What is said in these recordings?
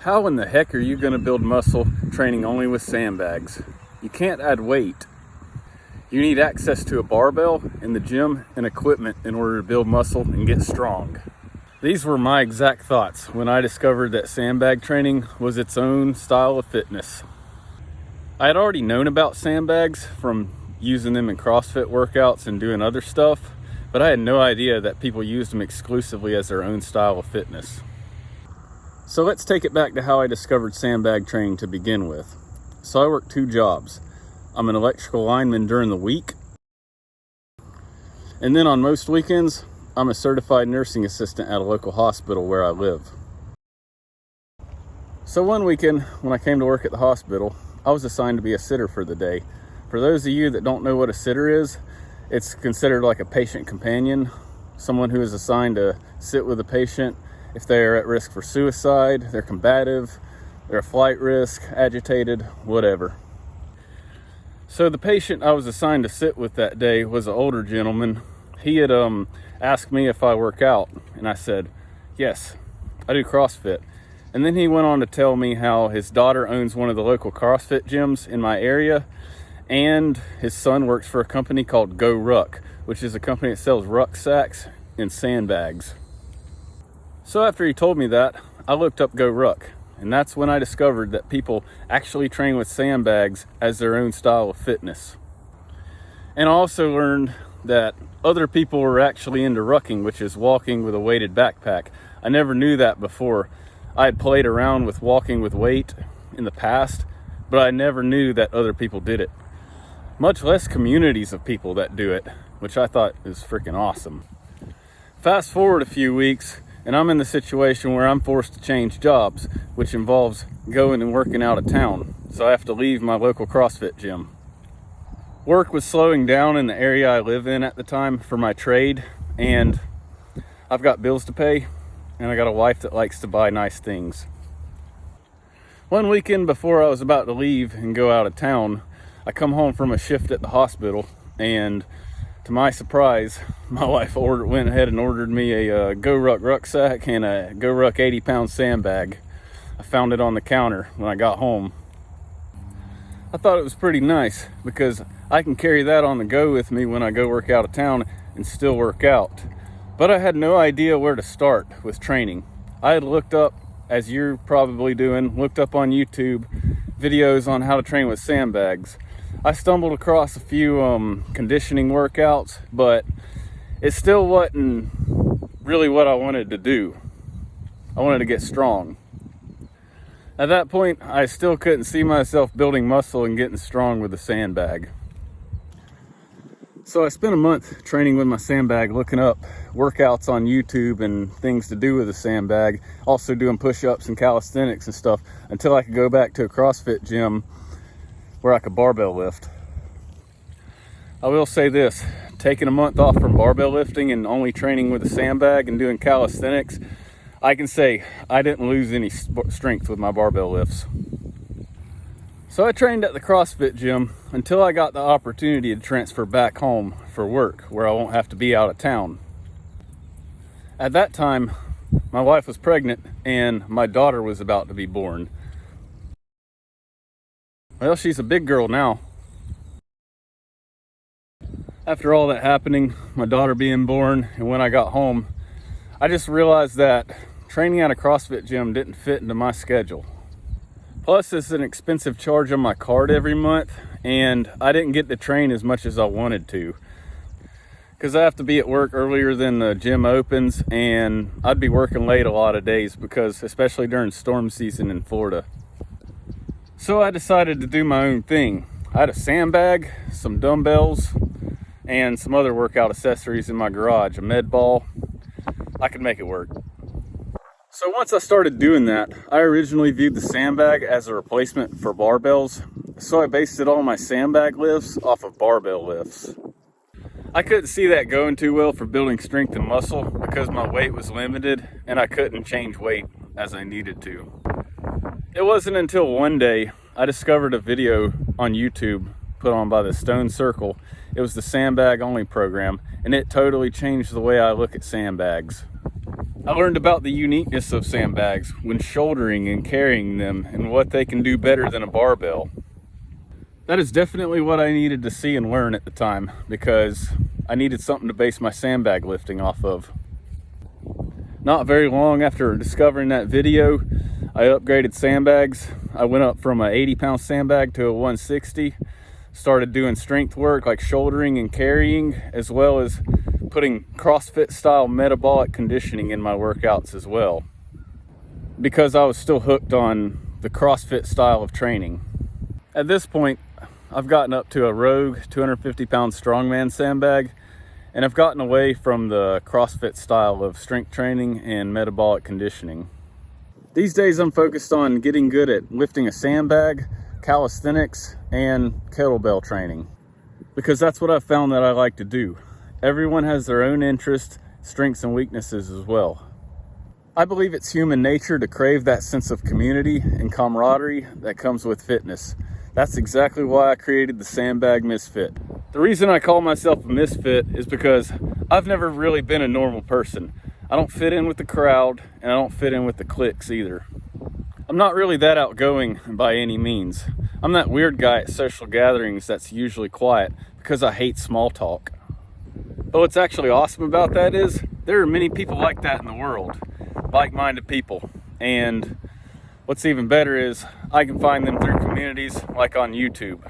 How in the heck are you going to build muscle training only with sandbags? You can't add weight. You need access to a barbell in the gym and equipment in order to build muscle and get strong. These were my exact thoughts when I discovered that sandbag training was its own style of fitness. I had already known about sandbags from using them in CrossFit workouts and doing other stuff, but I had no idea that people used them exclusively as their own style of fitness. So let's take it back to how I discovered sandbag training to begin with. So I work two jobs. I'm an electrical lineman during the week, and then on most weekends, I'm a certified nursing assistant at a local hospital where I live. So one weekend, when I came to work at the hospital, I was assigned to be a sitter for the day. For those of you that don't know what a sitter is, it's considered like a patient companion, someone who is assigned to sit with a patient if they're at risk for suicide, they're combative, they're a flight risk, agitated, whatever. So the patient I was assigned to sit with that day was an older gentleman. He had asked me if I work out, and I said, yes, I do CrossFit. And then he went on to tell me how his daughter owns one of the local CrossFit gyms in my area, and his son works for a company called Go Ruck, which is a company that sells rucksacks and sandbags. So after he told me that, I looked up Go Ruck, and that's when I discovered that people actually train with sandbags as their own style of fitness. And I also learned that other people were actually into rucking, which is walking with a weighted backpack. I never knew that before. I had played around with walking with weight in the past, but I never knew that other people did it. Much less communities of people that do it, which I thought is freaking awesome. Fast forward a few weeks, and I'm in the situation where I'm forced to change jobs, which involves going and working out of town. So I have to leave my local CrossFit gym. Work was slowing down in the area I live in at the time for my trade, and I've got bills to pay, and I got a wife that likes to buy nice things. One weekend before I was about to leave and go out of town, I come home from a shift at the hospital, and to my surprise, my wife went ahead and ordered me a Go Ruck rucksack and a Go Ruck 80-pound sandbag. I found it on the counter when I got home. I thought it was pretty nice because I can carry that on the go with me when I go work out of town and still work out. But I had no idea where to start with training. I had looked up, as you're probably doing, looked up on YouTube videos on how to train with sandbags. I stumbled across a few conditioning workouts, but it still wasn't really what I wanted to do. I wanted to get strong. At that point, I still couldn't see myself building muscle and getting strong with a sandbag. So I spent a month training with my sandbag, looking up workouts on YouTube and things to do with a sandbag, also doing push-ups and calisthenics and stuff, until I could go back to a CrossFit gym where I could barbell lift. I will say this, taking a month off from barbell lifting and only training with a sandbag and doing calisthenics, I can say I didn't lose any strength with my barbell lifts. So I trained at the CrossFit gym until I got the opportunity to transfer back home for work where I won't have to be out of town. At that time, my wife was pregnant and my daughter was about to be born. Well, she's a big girl now. After all that happening, my daughter being born, and when I got home, I just realized that training at a CrossFit gym didn't fit into my schedule. Plus, it's an expensive charge on my card every month, and I didn't get to train as much as I wanted to. Because I have to be at work earlier than the gym opens, and I'd be working late a lot of days, because especially during storm season in Florida. So I decided to do my own thing. I had a sandbag, some dumbbells, and some other workout accessories in my garage, a med ball. I could make it work. So once I started doing that, I originally viewed the sandbag as a replacement for barbells. So I based all my sandbag lifts off of barbell lifts. I couldn't see that going too well for building strength and muscle because my weight was limited and I couldn't change weight as I needed to. It wasn't until one day I discovered a video on YouTube put on by the Stone Circle. It was the sandbag only program, and it totally changed the way I look at sandbags. I learned about the uniqueness of sandbags when shouldering and carrying them and what they can do better than a barbell. That is definitely what I needed to see and learn at the time, because I needed something to base my sandbag lifting off of. Not very long after discovering that video, I upgraded sandbags. I went up from a 80-pound sandbag to a 160. Started doing strength work like shouldering and carrying, as well as putting CrossFit style metabolic conditioning in my workouts as well, because I was still hooked on the CrossFit style of training. At this point, I've gotten up to a Rogue 250-pound strongman sandbag, and I've gotten away from the CrossFit style of strength training and metabolic conditioning. These days I'm focused on getting good at lifting a sandbag, calisthenics, and kettlebell training, because that's what I've found that I like to do. Everyone has their own interests, strengths, and weaknesses as well. I believe it's human nature to crave that sense of community and camaraderie that comes with fitness. That's exactly why I created the Sandbag Misfit. The reason I call myself a misfit is because I've never really been a normal person. I don't fit in with the crowd, and I don't fit in with the cliques either. I'm not really that outgoing by any means. I'm that weird guy at social gatherings that's usually quiet because I hate small talk. But what's actually awesome about that is there are many people like that in the world, like-minded people. And what's even better is I can find them through communities like on YouTube,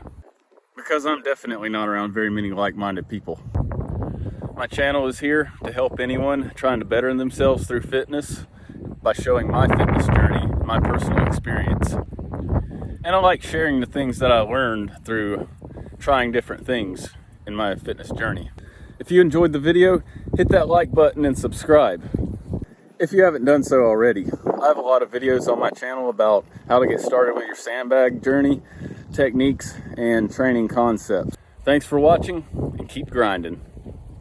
because I'm definitely not around very many like-minded people. My channel is here to help anyone trying to better themselves through fitness by showing my fitness journey, my personal experience. And I like sharing the things that I learned through trying different things in my fitness journey. If you enjoyed the video, hit that like button and subscribe. If you haven't done so already, I have a lot of videos on my channel about how to get started with your sandbag journey, techniques, and training concepts. Thanks for watching, and keep grinding.